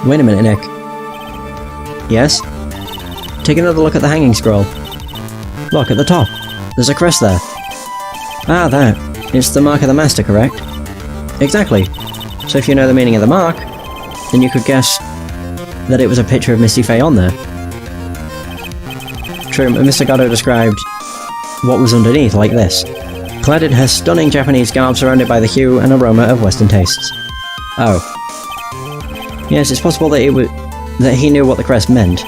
Wait a minute, Nick. Yes? Take another look at the hanging scroll. Look, at the top. There's a crest there. Ah, that. It's the mark of the master, correct? Exactly. So if you know the meaning of the mark, then you could guess that it was a picture of Misty Faye on there. True, Mr. Godot described what was underneath like this. Clad in her stunning Japanese garb surrounded by the hue and aroma of Western tastes. Oh. Yes, it's possible that he knew what the crest meant.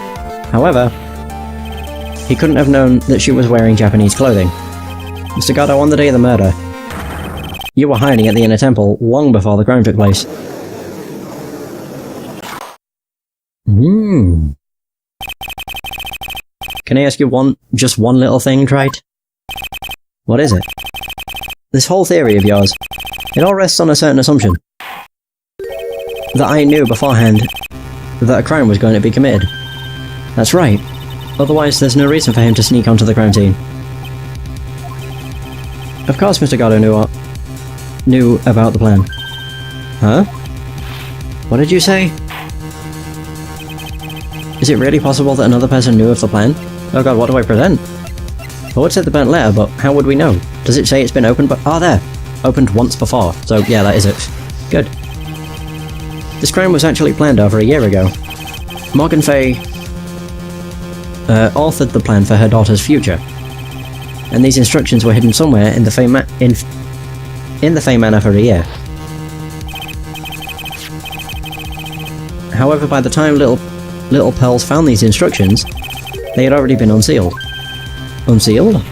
However, he couldn't have known that she was wearing Japanese clothing. Mr. Godot, on the day of the murder, you were hiding at the Inner Temple long before the crime took place. Can I ask you just one little thing, Trite? What is it? This whole theory of yours, it all rests on a certain assumption. That I knew beforehand that a crime was going to be committed. That's right. Otherwise, there's no reason for him to sneak onto the crime scene. Of course Mr. Godot knew about the plan. Huh? What did you say? Is it really possible that another person knew of the plan? Oh god, what do I present? I would say the burnt letter, but how would we know? Does it say it's been opened there! Opened once before, so yeah, that is it. Good. This crime was actually planned over a year ago. Morgan Fay authored the plan for her daughter's future. And these instructions were hidden somewhere in the Fay Manor for a year. However, by the time Little Pearls found these instructions, they had already been unsealed. Unsealed?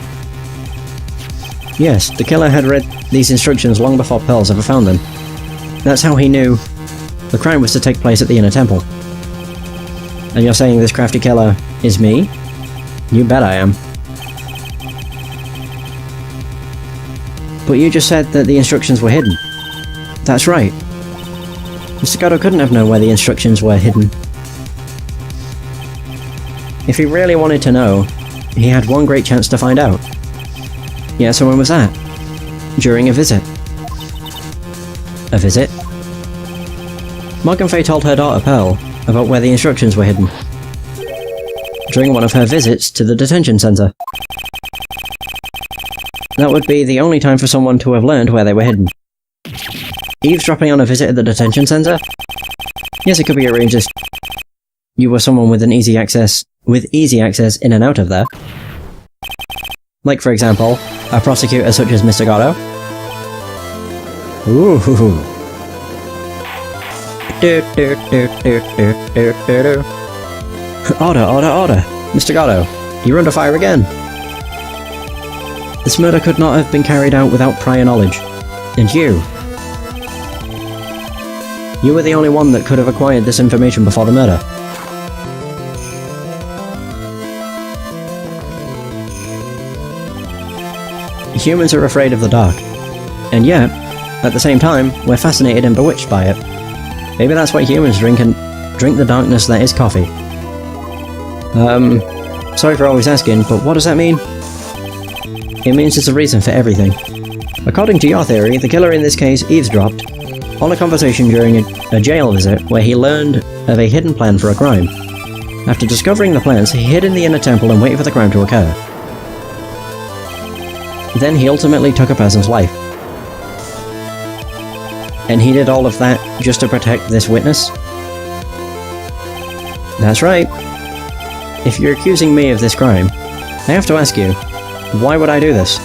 Yes, the killer had read these instructions long before Pearls ever found them. That's how he knew the crime was to take place at the Inner Temple. And you're saying this crafty killer is me? You bet I am. But you just said that the instructions were hidden. That's right. Mr. Godot couldn't have known where the instructions were hidden. If he really wanted to know, he had one great chance to find out. Yeah, so when was that? During a visit. A visit? Morgan Fay told her daughter Pearl about where the instructions were hidden. During one of her visits to the detention center. That would be the only time for someone to have learned where they were hidden. Eavesdropping on a visit at the detention center? Yes, it could be arranged as you were someone with easy access in and out of there. Like, for example, a prosecutor such as Mr. Godot. Ooh. Order! Mr. Godot, you're under fire again. This murder could not have been carried out without prior knowledge. And you were the only one that could have acquired this information before the murder. Humans are afraid of the dark. And yet, at the same time, we're fascinated and bewitched by it. Maybe that's why humans drink the darkness that is coffee. Sorry for always asking, but what does that mean? It means there's a reason for everything. According to your theory, the killer in this case eavesdropped on a conversation during a jail visit where he learned of a hidden plan for a crime. After discovering the plans, he hid in the Inner Temple and waited for the crime to occur. Then he ultimately took a person's life. And he did all of that just to protect this witness? That's right. If you're accusing me of this crime, I have to ask you, why would I do this?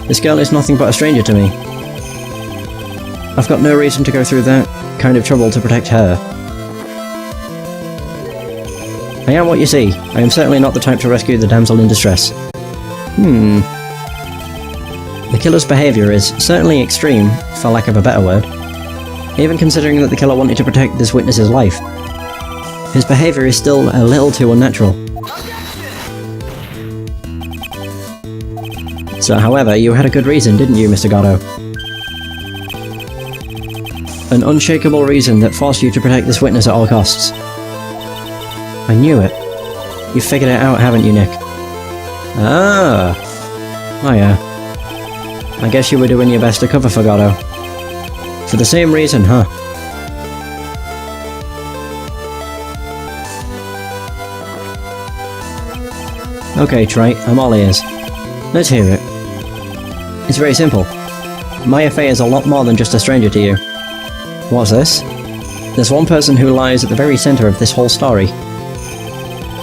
This girl is nothing but a stranger to me. I've got no reason to go through that kind of trouble to protect her. I am what you see. I am certainly not the type to rescue the damsel in distress. The killer's behaviour is certainly extreme, for lack of a better word. Even considering that the killer wanted to protect this witness's life. His behaviour is still a little too unnatural. So, however, you had a good reason, didn't you, Mr. Godot? An unshakable reason that forced you to protect this witness at all costs. I knew it. You figured it out, haven't you, Nick? Ah. Oh yeah. I guess you were doing your best to cover for Godot. For the same reason, huh? Okay, Trey, I'm all ears. Let's hear it. It's very simple. Maya Fey is a lot more than just a stranger to you. What's this? There's one person who lies at the very center of this whole story.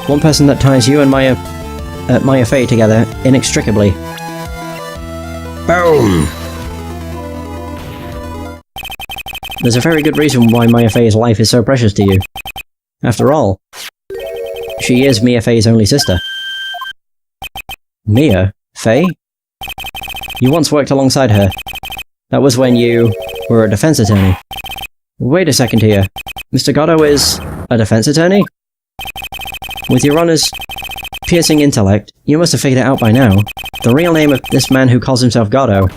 One person that ties you and Maya Fey together inextricably. Boom! There's a very good reason why Maya Fey's life is so precious to you. After all, she is Mia Fey's only sister. Mia Fey? You once worked alongside her. That was when you were a defense attorney. Wait a second here. Mr. Godot is a defense attorney? With your Honor's piercing intellect, you must have figured it out by now. The real name of this man who calls himself Godot.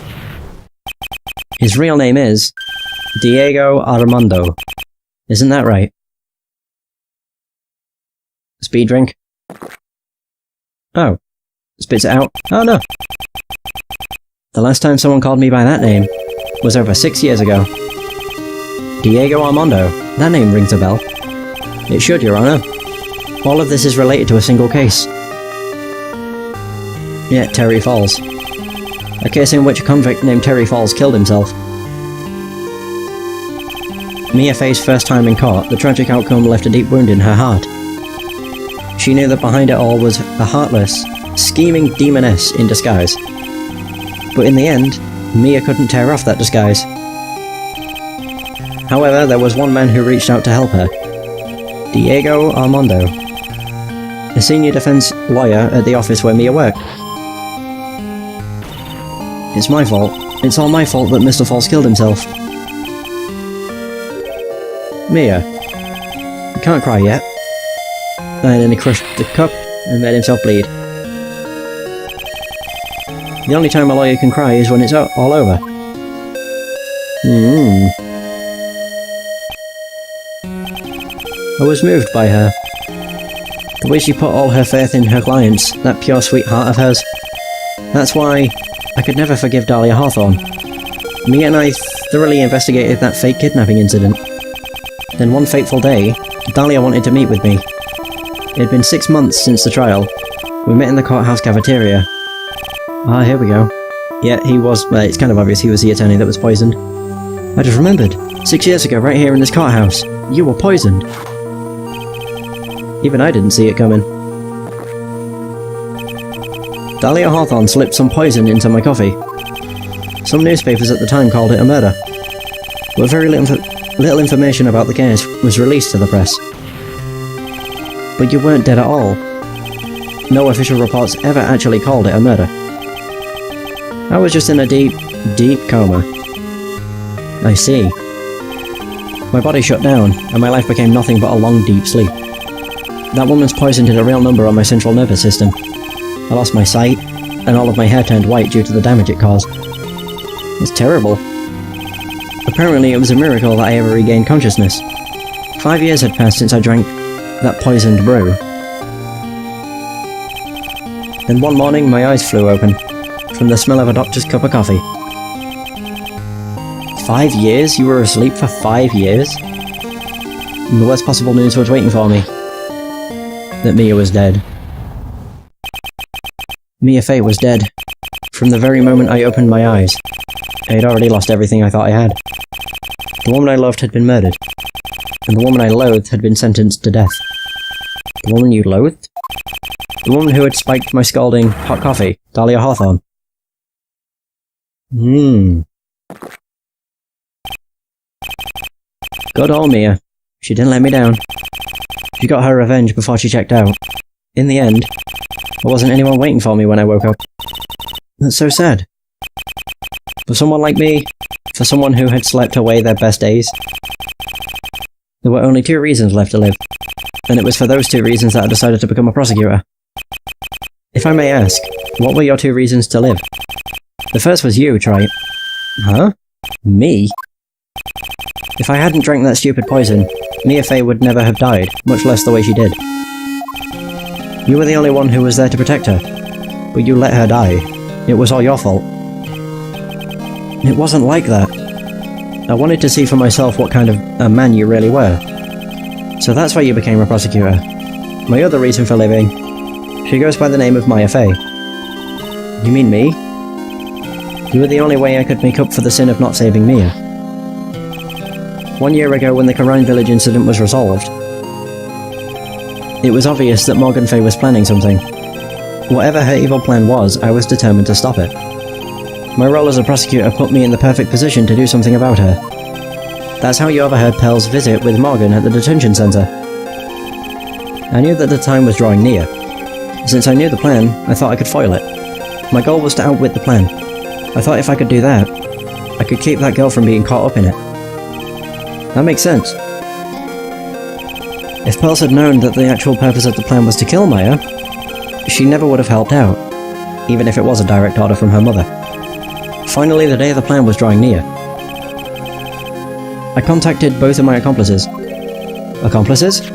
His real name is Diego Armando. Isn't that right? Speed drink? Oh. Spits it out. Oh no. The last time someone called me by that name was over 6 years ago. Diego Armando. That name rings a bell. It should, Your Honor. All of this is related to a single case. Yeah, Terry Falls. A case in which a convict named Terry Falls killed himself. Mia Fey's first time in court, the tragic outcome left a deep wound in her heart. She knew that behind it all was a heartless, scheming demoness in disguise. But in the end, Mia couldn't tear off that disguise. However, there was one man who reached out to help her. Diego Armando, a senior defense lawyer at the office where Mia worked. It's my fault. It's all my fault that Mr. Falls killed himself. Mia, you can't cry yet. And then he crushed the cup and made himself bleed. The only time a lawyer can cry is when it's all over. I was moved by her. The way she put all her faith in her clients, that pure sweet heart of hers. That's why I could never forgive Dahlia Hawthorne. Mia and I thoroughly investigated that fake kidnapping incident. Then one fateful day, Dahlia wanted to meet with me. It had been 6 months since the trial. We met in the courthouse cafeteria. Ah, here we go. Yeah, he was, it's kind of obvious he was the attorney that was poisoned. I just remembered. 6 years ago, right here in this courthouse, you were poisoned. Even I didn't see it coming. Dahlia Hawthorne slipped some poison into my coffee. Some newspapers at the time called it a murder. But very little information about the case was released to the press. But you weren't dead at all. No official reports ever actually called it a murder. I was just in a deep, deep coma. I see. My body shut down, and my life became nothing but a long, deep sleep. That woman's poison did a real number on my central nervous system. I lost my sight, and all of my hair turned white due to the damage it caused. It's terrible. Apparently it was a miracle that I ever regained consciousness. 5 years had passed since I drank that poisoned brew. Then one morning my eyes flew open, from the smell of a doctor's cup of coffee. 5 years? You were asleep for 5 years? And the worst possible news was waiting for me. That Mia was dead. Mia Fey was dead. From the very moment I opened my eyes. I had already lost everything I thought I had. The woman I loved had been murdered. And the woman I loathed had been sentenced to death. The woman you loathed? The woman who had spiked my scalding hot coffee, Dahlia Hawthorne. Good old Mia. She didn't let me down. She got her revenge before she checked out. In the end, there wasn't anyone waiting for me when I woke up. That's so sad. For someone like me, for someone who had slept away their best days, there were only 2 reasons left to live, and it was for those 2 reasons that I decided to become a prosecutor. If I may ask, what were your 2 reasons to live? The first was you, Troy. Huh? Me? If I hadn't drank that stupid poison, Mia Fey would never have died, much less the way she did. You were the only one who was there to protect her, but you let her die. It was all your fault. It wasn't like that. I wanted to see for myself what kind of a man you really were. So that's why you became a prosecutor. My other reason for living She goes by the name of Maya Fey. You mean me? You were the only way I could make up for the sin of not saving Mia. 1 year ago, when the Karine village incident was resolved, it was obvious that Morgan Fey was planning something. Whatever her evil plan was, I was determined to stop it. My role as a prosecutor put me in the perfect position to do something about her. That's how you overheard Pearl's visit with Morgan at the detention center. I knew that the time was drawing near. Since I knew the plan, I thought I could foil it. My goal was to outwit the plan. I thought if I could do that, I could keep that girl from being caught up in it. That makes sense. If Pearls had known that the actual purpose of the plan was to kill Maya, she never would have helped out, even if it was a direct order from her mother. Finally, the day of the plan was drawing near. I contacted both of my accomplices. Accomplices?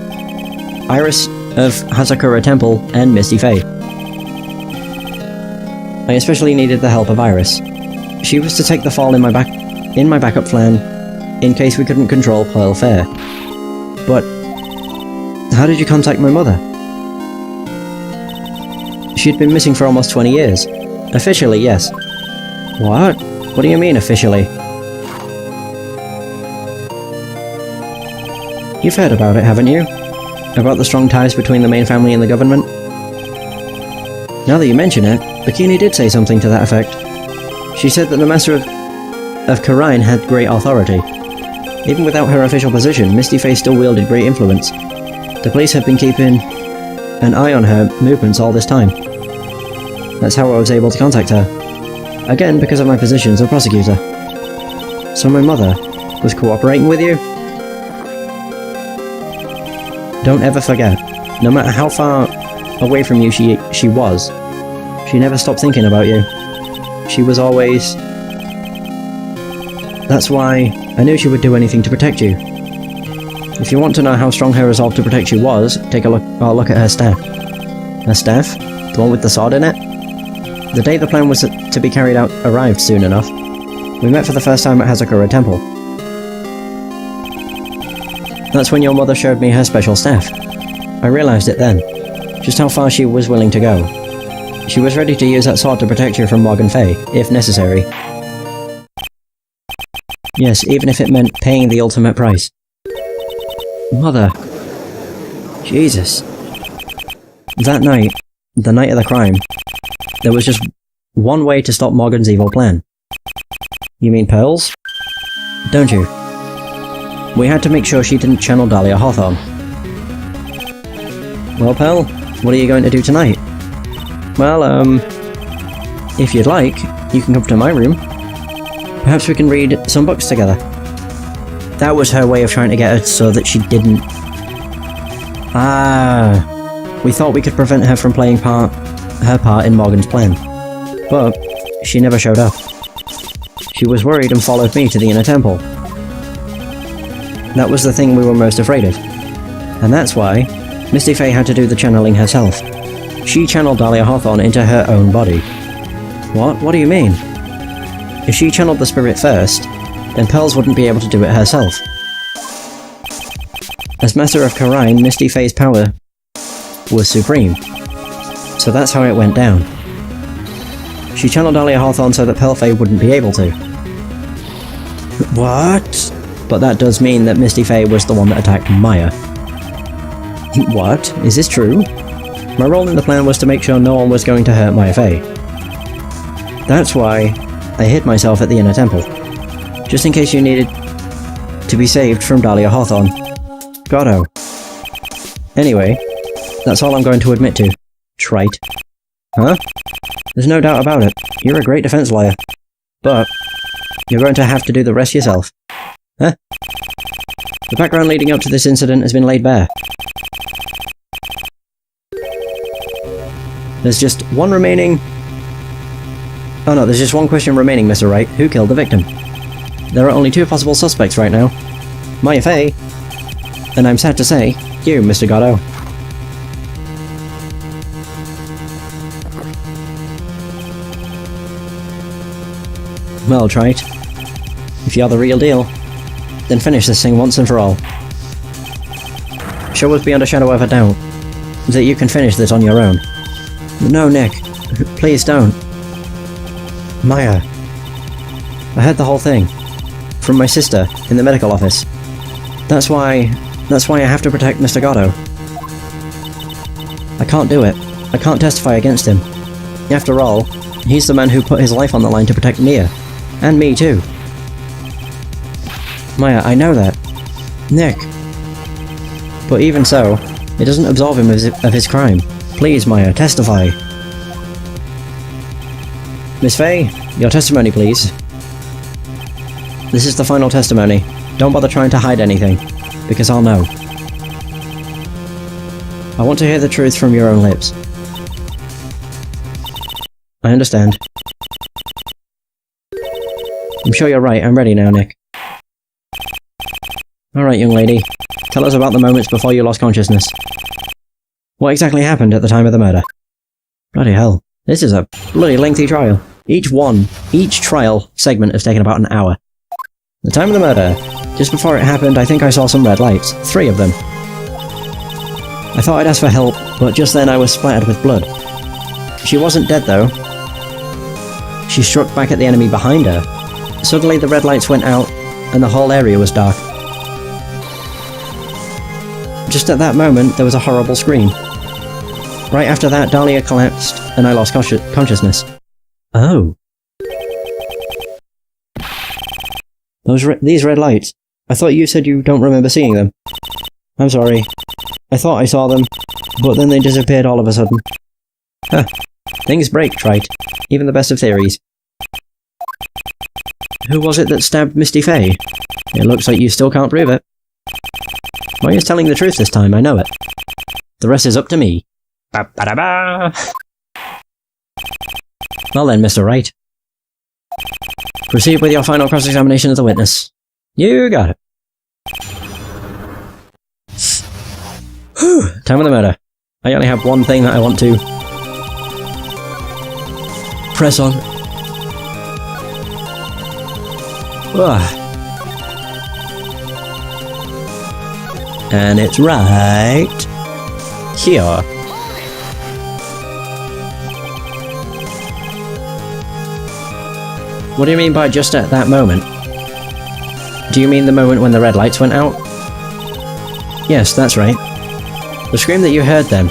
Iris of Hazakura Temple and Misty Fey. I especially needed the help of Iris. She was to take the fall in my backup plan in case we couldn't control Pearl Fair. But how did you contact my mother? She'd been missing for almost 20 years. Officially, yes. What? What do you mean, officially? You've heard about it, haven't you? About the strong ties between the main family and the government? Now that you mention it, Bikini did say something to that effect. She said that the Master of Karine had great authority. Even without her official position, Misty Face still wielded great influence. The police had been keeping an eye on her movements all this time. That's how I was able to contact her. Again, because of my position as a prosecutor. So my mother was cooperating with you? Don't ever forget, no matter how far away from you she was, she never stopped thinking about you. She was always... That's why I knew she would do anything to protect you. If you want to know how strong her resolve to protect you was, take a look at her staff. Her staff? The one with the sword in it? The day the plan was to be carried out arrived soon enough. We met for the first time at Hazakura Temple. That's when your mother showed me her special staff. I realized it then, just how far she was willing to go. She was ready to use that sword to protect you from Morgan Fey, if necessary. Yes, even if it meant paying the ultimate price. Mother. Jesus. That night, the night of the crime, there was just one way to stop Morgan's evil plan. You mean Pearls? Don't you? We had to make sure she didn't channel Dahlia Hawthorne. Well, Pearl, what are you going to do tonight? Well, if you'd like, you can come to my room. Perhaps we can read some books together. That was her way of trying to get her so that she didn't... We thought we could prevent her from playing her part in Morgan's plan. But she never showed up. She was worried and followed me to the inner temple. That was the thing we were most afraid of. And that's why Misty Fey had to do the channeling herself. She channeled Dahlia Hawthorne into her own body. What? What do you mean? If she channeled the spirit first, then Pearls wouldn't be able to do it herself. As Master of Karine, Misty Fey's power was supreme. So that's how it went down. She channeled Dahlia Hawthorne so that Pearl Fey wouldn't be able to. What? But that does mean that Misty Fey was the one that attacked Maya. What? Is this true? My role in the plan was to make sure no one was going to hurt Maya Fey. That's why I hid myself at the inner temple. Just in case you needed to be saved from Dahlia Hawthorne. Godot. Anyway, that's all I'm going to admit to. Trite. Huh? There's no doubt about it. You're a great defense lawyer. But you're going to have to do the rest yourself. Huh? The background leading up to this incident has been laid bare. There's just one remaining... Oh no, there's just one question remaining, Mr. Wright. Who killed the victim? There are only two possible suspects right now. Maya Fey, and I'm sad to say, you, Mr. Godot. Well, Trite. If you're the real deal, then finish this thing once and for all. Show us beyond a shadow of a doubt that you can finish this on your own. No, Nick. Please don't. Maya. I heard the whole thing. From my sister, in the medical office. That's why I have to protect Mr. Godot. I can't do it. I can't testify against him. After all, he's the man who put his life on the line to protect Mia. And me too. Maya, I know that. Nick. But even so, it doesn't absolve him of his crime. Please, Maya, testify. Miss Faye, your testimony, please. This is the final testimony. Don't bother trying to hide anything, because I'll know. I want to hear the truth from your own lips. I understand. I'm sure you're right. I'm ready now, Nick. Alright, young lady. Tell us about the moments before you lost consciousness. What exactly happened at the time of the murder? Bloody hell. This is a bloody lengthy trial. Each trial segment has taken about an hour. The time of the murder. Just before it happened, I think I saw some red lights. 3 of them. I thought I'd ask for help, but just then I was splattered with blood. She wasn't dead though. She struck back at the enemy behind her. Suddenly the red lights went out, and the whole area was dark. Just at that moment, there was a horrible scream. Right after that, Dahlia collapsed, and I lost consciousness. Oh. These red lights. I thought you said you don't remember seeing them. I'm sorry. I thought I saw them, but then they disappeared all of a sudden. Huh. Things break, Trite. Even the best of theories. Who was it that stabbed Misty Faye? It looks like you still can't prove it. Maya's telling the truth this time, I know it. The rest is up to me. Ba-ba-da-ba! Well then, Mr. Wright. Proceed with your final cross-examination of the witness. You got it. Time of the murder. I only have one thing that I want to press on. Ugh. And it's right here. What do you mean by just at that moment? Do you mean the moment when the red lights went out? Yes, that's right. The scream that you heard then,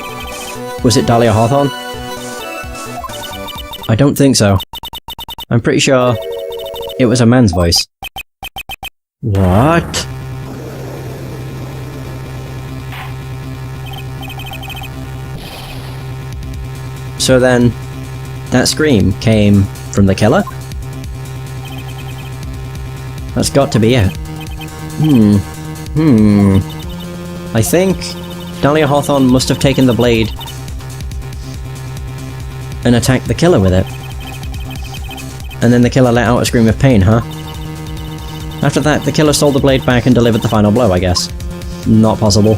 was it Dahlia Hawthorne? I don't think so. I'm pretty sure it was a man's voice. What? So then, that scream came from the killer? That's got to be it. I think Dahlia Hawthorne must have taken the blade and attacked the killer with it. And then the killer let out a scream of pain, huh? After that, the killer stole the blade back and delivered the final blow, I guess. Not possible.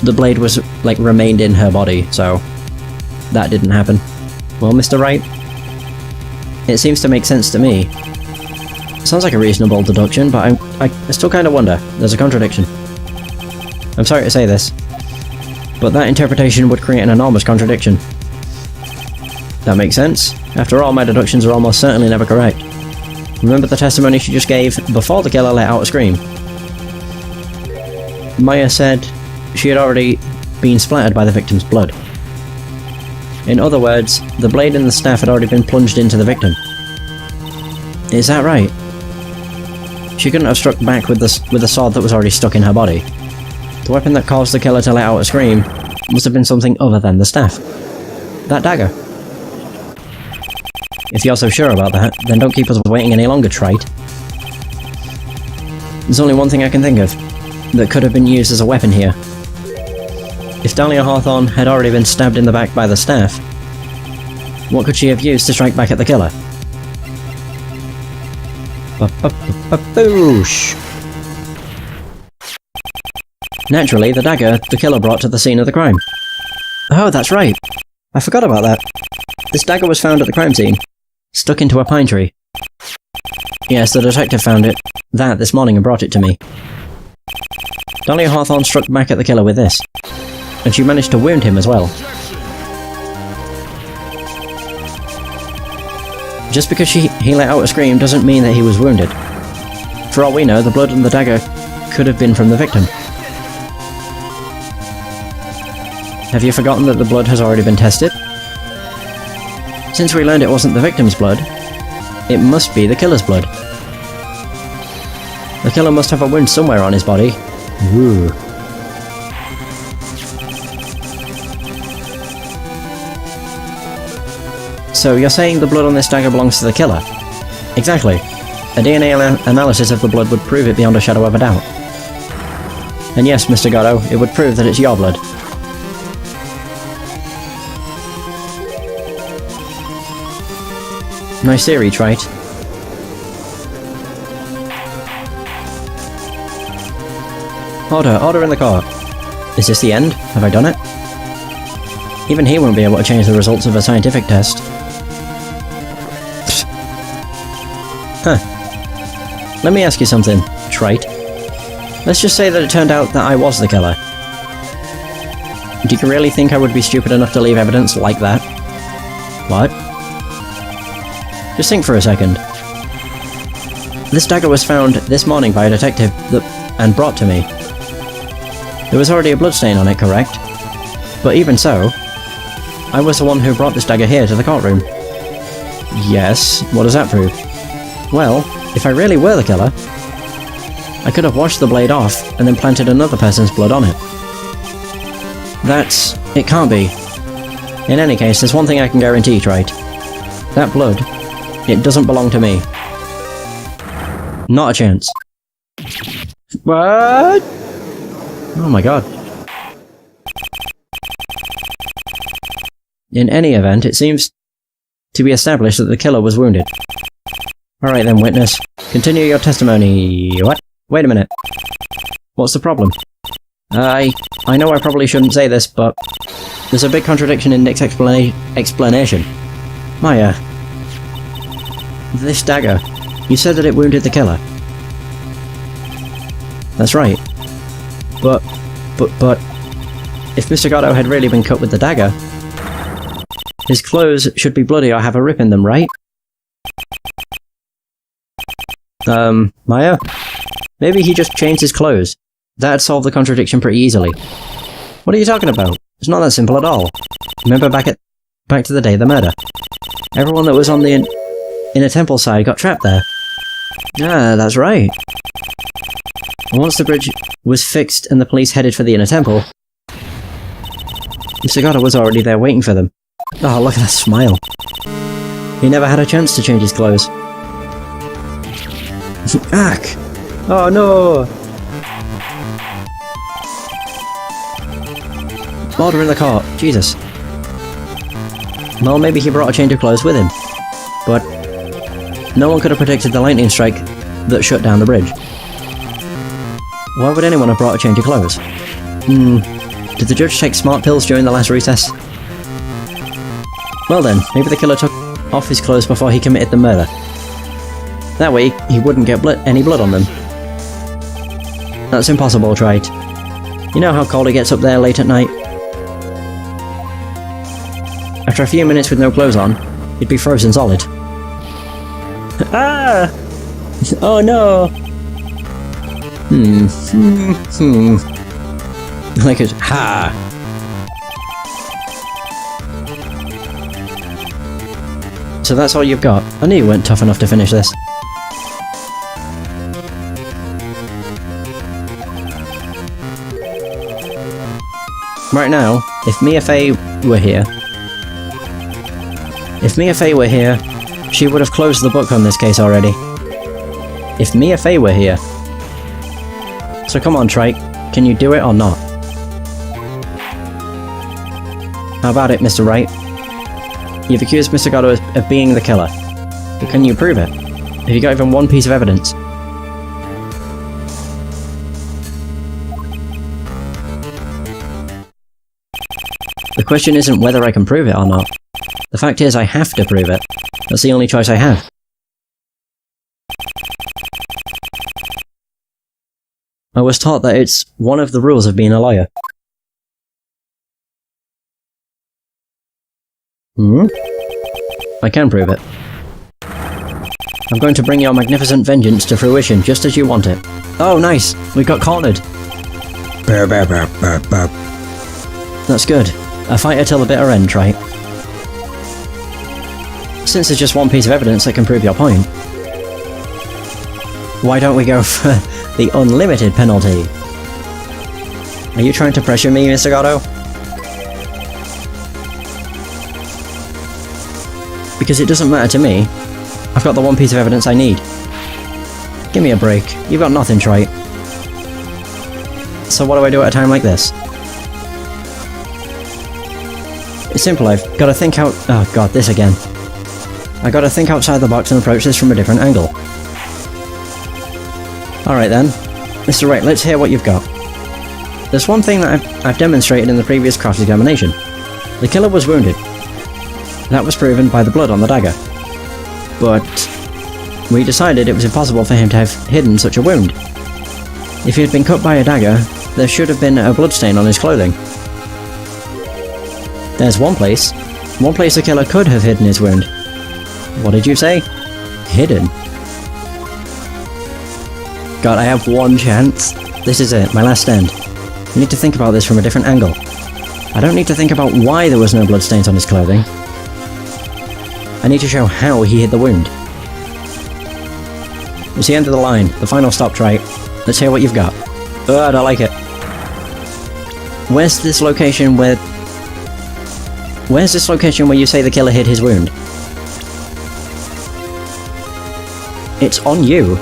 The blade was, like, remained in her body, so that didn't happen. Well, Mr. Wright, it seems to make sense to me. Sounds like a reasonable deduction, but I still kind of wonder. There's a contradiction. I'm sorry to say this, but that interpretation would create an enormous contradiction. That makes sense. After all, my deductions are almost certainly never correct. Remember the testimony she just gave before the killer let out a scream? Maya said she had already been splattered by the victim's blood. In other words, the blade and the staff had already been plunged into the victim. Is that right? She couldn't have struck back with the sword that was already stuck in her body. The weapon that caused the killer to let out a scream must have been something other than the staff. That dagger. If you're so sure about that, then don't keep us waiting any longer, Trite. There's only one thing I can think of that could have been used as a weapon here. If Dahlia Hawthorne had already been stabbed in the back by the staff, what could she have used to strike back at the killer? Boosh! Naturally, the dagger the killer brought to the scene of the crime. Oh, that's right. I forgot about that. This dagger was found at the crime scene, stuck into a pine tree. Yes, the detective found it, this morning and brought it to me. Dahlia Hawthorne struck back at the killer with this, and she managed to wound him as well. Just because he let out a scream doesn't mean that he was wounded. For all we know, the blood on the dagger could have been from the victim. Have you forgotten that the blood has already been tested? Since we learned it wasn't the victim's blood, it must be the killer's blood. The killer must have a wound somewhere on his body. Ooh. So you're saying the blood on this dagger belongs to the killer? Exactly. A DNA analysis of the blood would prove it beyond a shadow of a doubt. And yes, Mr. Godot, it would prove that it's your blood. Nice theory, Wright. Order in the court. Is this the end? Have I done it? Even he won't be able to change the results of a scientific test. Huh. Let me ask you something, Wright. Let's just say that it turned out that I was the killer. Do you really think I would be stupid enough to leave evidence like that? What? Just think for a second. This dagger was found this morning by a detective and brought to me. There was already a bloodstain on it, correct? But even so, I was the one who brought this dagger here to the courtroom. Yes, what does that prove? Well, if I really were the killer, I could have washed the blade off and then planted another person's blood on it. It can't be. In any case, there's one thing I can guarantee, Wright. That blood, it doesn't belong to me. Not a chance. What? Oh my god. In any event, it seems to be established that the killer was wounded. Alright then, witness. Continue your testimony. What? Wait a minute. What's the problem? I know I probably shouldn't say this, but there's a big contradiction in Nick's explanation. Maya, this dagger, you said that it wounded the killer. That's right. But, if Mr. Godot had really been cut with the dagger, his clothes should be bloody or have a rip in them, right? Maya? Maybe he just changed his clothes. That'd solve the contradiction pretty easily. What are you talking about? It's not that simple at all. Remember back to the day of the murder. Everyone that was on the inner temple side got trapped there. Ah, that's right. Once the bridge was fixed and the police headed for the inner temple, Mr. Godot was already there waiting for them. Oh, look at that smile. He never had a chance to change his clothes. Ack! Oh no! Order in the court. Jesus. Well, maybe he brought a change of clothes with him. But no one could have predicted the lightning strike that shut down the bridge. Why would anyone have brought a change of clothes? Did the judge take smart pills during the last recess? Well then, maybe the killer took off his clothes before he committed the murder. That way, he wouldn't get any blood on them. That's impossible, Wright. You know how cold it gets up there late at night? After a few minutes with no clothes on, you'd be frozen solid. Ah! Oh no! Like it's ha! So that's all you've got? I knew you weren't tough enough to finish this. Right now, if Mia Fey were here, she would have closed the book on this case already. If Mia Fey were here. So come on, Trike, can you do it or not? How about it, Mr. Wright? You've accused Mr. Godot of being the killer. But can you prove it? Have you got even one piece of evidence? The question isn't whether I can prove it or not. The fact is I have to prove it. That's the only choice I have. I was taught that it's one of the rules of being a lawyer. I can prove it. I'm going to bring your magnificent vengeance to fruition just as you want it. Oh, nice! We got cornered! That's good. A fighter till the bitter end, right? Since there's just one piece of evidence that can prove your point, why don't we go for the unlimited penalty? Are you trying to pressure me, Mr. Godot? Because it doesn't matter to me. I've got the one piece of evidence I need. Give me a break. You've got nothing, Trite. So what do I do at a time like this? It's simple, I've got to think out— oh god, this again. I gotta think outside the box and approach this from a different angle. Alright then. Mr. Wright, let's hear what you've got. There's one thing that I've demonstrated in the previous cross-examination. The killer was wounded. That was proven by the blood on the dagger. But we decided it was impossible for him to have hidden such a wound. If he had been cut by a dagger, there should have been a bloodstain on his clothing. There's one place the killer could have hidden his wound. What did you say? Hidden? God, I have one chance. This is it, my last stand. I need to think about this from a different angle. I don't need to think about why there was no bloodstains on his clothing. I need to show how he hid the wound. It's the end of the line, the final stop, right? Let's hear what you've got. Oh, I don't like it. Where's this location where you say the killer hid his wound? It's on you.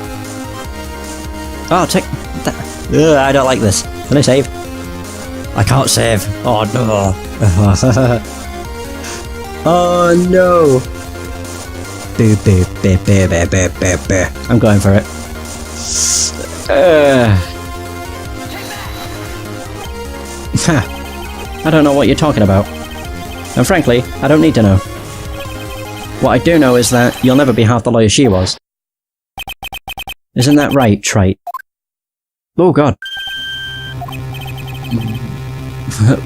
Oh, take that. Ugh, I don't like this. Can I save? I can't save. Oh no. Oh no. Boo boo boo boo boo boo boo boo. I'm going for it. I don't know what you're talking about. And frankly, I don't need to know. What I do know is that you'll never be half the lawyer she was. Isn't that right, Trite? Oh god.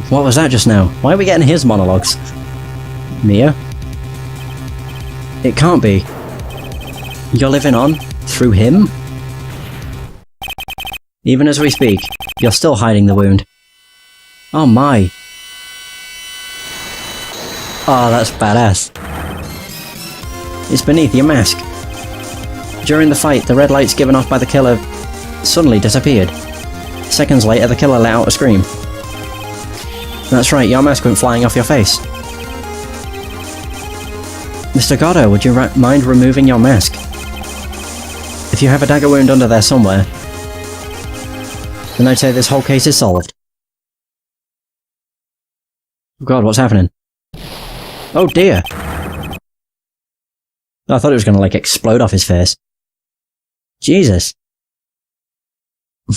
What was that just now? Why are we getting his monologues? Mia? It can't be. You're living on through him? Even as we speak, you're still hiding the wound. Oh my. Oh, that's badass. It's beneath your mask. During the fight, the red lights given off by the killer suddenly disappeared. Seconds later, the killer let out a scream. That's right, your mask went flying off your face. Mr. Godot, would you mind removing your mask? If you have a dagger wound under there somewhere, then I'd say this whole case is solved. God, what's happening? Oh dear! I thought it was gonna, like, explode off his face. Jesus.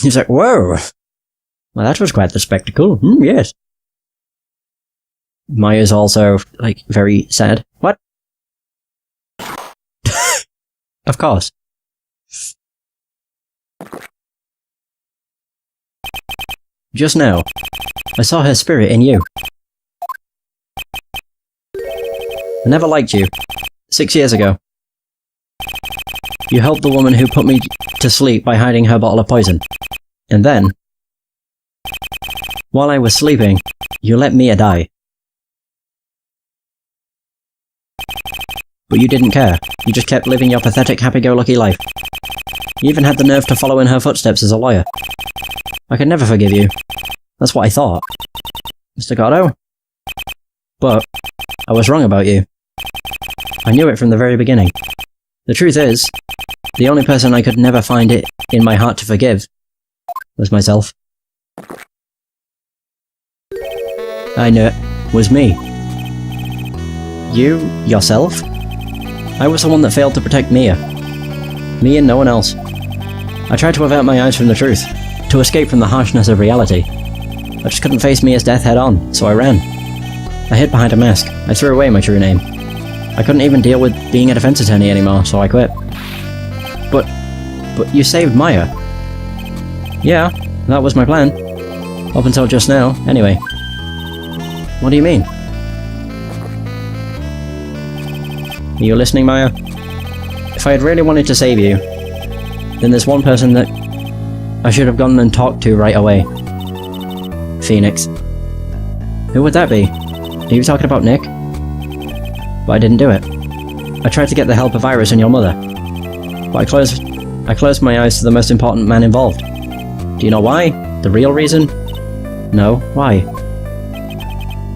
He's like, whoa! Well, that was quite the spectacle. Yes. Maya's also, like, very sad. What? Of course. Just now, I saw her spirit in you. I never liked you. 6 years ago. You helped the woman who put me to sleep by hiding her bottle of poison. And then, while I was sleeping, you let Mia die. But you didn't care. You just kept living your pathetic happy-go-lucky life. You even had the nerve to follow in her footsteps as a lawyer. I could never forgive you. That's what I thought. Mr. Godot? But I was wrong about you. I knew it from the very beginning. The truth is, the only person I could never find it in my heart to forgive was myself. I knew it was me. You, yourself? I was the one that failed to protect Mia. Me and no one else. I tried to avert my eyes from the truth, to escape from the harshness of reality. I just couldn't face Mia's death head on, so I ran. I hid behind a mask. I threw away my true name. I couldn't even deal with being a defense attorney anymore, so I quit. But you saved Maya. Yeah, that was my plan. Up until just now, anyway. What do you mean? Are you listening, Maya? If I had really wanted to save you, then there's one person that I should have gone and talked to right away. Phoenix. Who would that be? Are you talking about Nick? But I didn't do it. I tried to get the help of Iris and your mother. But I closed my eyes to the most important man involved. Do you know why? The real reason? No, why?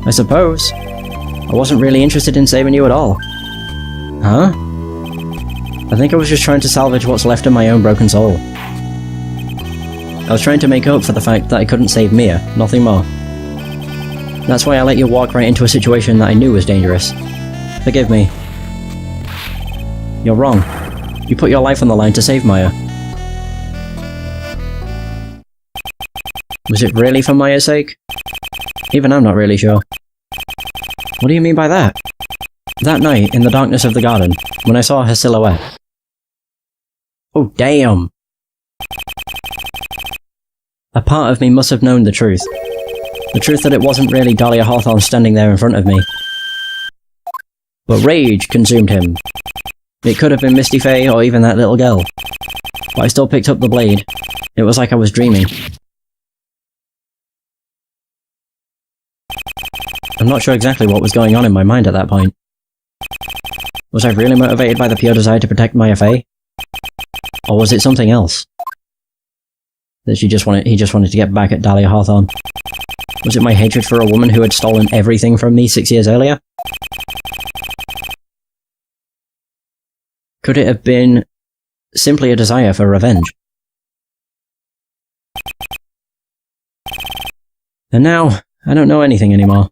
I suppose I wasn't really interested in saving you at all. Huh? I think I was just trying to salvage what's left of my own broken soul. I was trying to make up for the fact that I couldn't save Mia, nothing more. That's why I let you walk right into a situation that I knew was dangerous. Forgive me. You're wrong. You put your life on the line to save Maya. Was it really for Maya's sake? Even I'm not really sure. What do you mean by that? That night, in the darkness of the garden, when I saw her silhouette. Oh, damn! A part of me must have known the truth. The truth that it wasn't really Dahlia Hawthorne standing there in front of me. But rage consumed him. It could have been Misty Faye or even that little girl. But I still picked up the blade. It was like I was dreaming. I'm not sure exactly what was going on in my mind at that point. Was I really motivated by the pure desire to protect Maya Faye? Or was it something else? That he just wanted to get back at Dahlia Hawthorne? Was it my hatred for a woman who had stolen everything from me 6 years earlier? Could it have been simply a desire for revenge? And now, I don't know anything anymore.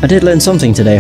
I did learn something today,